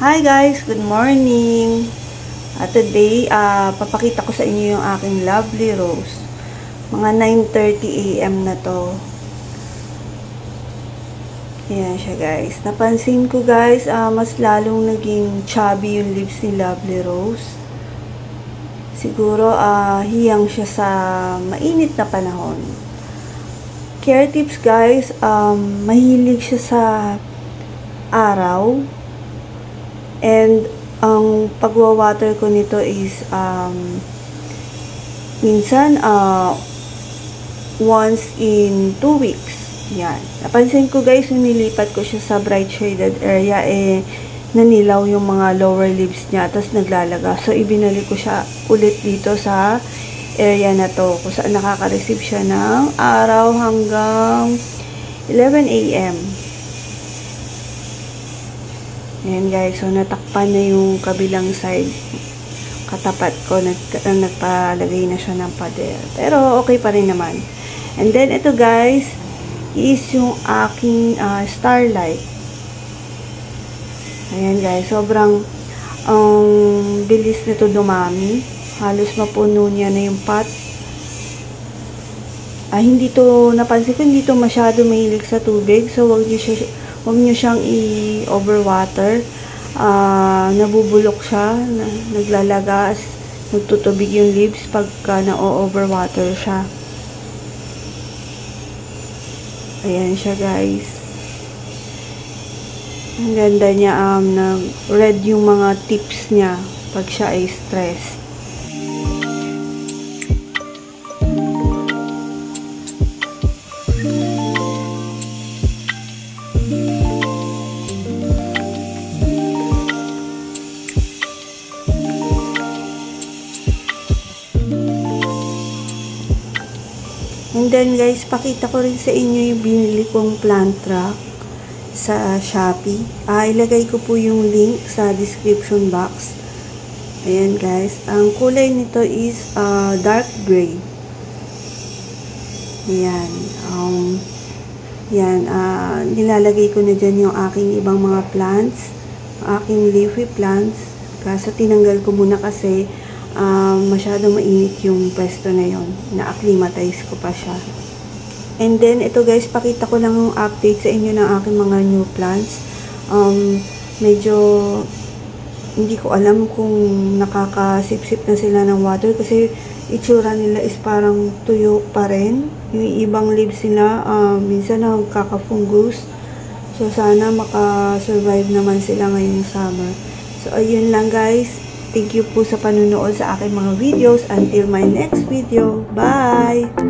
Hi guys, good morning. Today, papakita ko sa inyo yung aking lovely rose. Mga 9:30 AM na to. Ayan siya guys. Napansin ko guys, mas lalong naging chubby yung leaves ni lovely rose. Siguro, hiyang siya sa mainit na panahon. Care tips guys, mahilig siya sa araw. And ang pagwa-water ko nito is minsan once in 2 weeks. Yan. Napansin ko guys, nung nilipat ko siya sa bright shaded area, nanilaw yung mga lower leaves niya, tapos naglalaga. So, ibinalik ko siya ulit dito sa area na to, kung saan nakaka-receive siya ng araw hanggang 11 AM. Ayan guys, so natakpan na yung kabilang side. Katapat ko, nagpalagay na siya ng pader. Pero okay pa rin naman. And then ito guys, is yung aking starlight. Ayan guys, sobrang bilis nito dumami. Halos mapuno niya na yung pot. Hindi to, napansin ko, hindi to masyado mahilig sa tubig. So, wag niyo siyang i-overwater. Nabubulok siya, naglalagas, nagtutubig yung leaves pagka na-overwater siya. Ayan siya guys. Ang ganda niya, red yung mga tips niya pag siya ay stressed. And then guys, pakita ko rin sa inyo yung binili kong plant trap sa Shopee. Ilagay ko po yung link sa description box. Ayan guys, ang kulay nito is dark gray. Ayan. Nilalagay ko na dyan yung aking ibang mga plants, aking leafy plants. Kaso tinanggal ko muna kasi masyado mainit yung pwesto na yon, na-acclimatize ko pa siya. And then ito guys, pakita ko lang yung update sa inyo ng aking mga new plants. Medyo hindi ko alam kung nakakasipsip na sila ng water kasi itsura nila is parang tuyo pa rin. Yung ibang leaves nila minsan nagkaka-fungus. So sana makasurvive naman sila ngayong summer. So ayun lang guys. Thank you po sa panunood sa aking mga videos. Until my next video. Bye!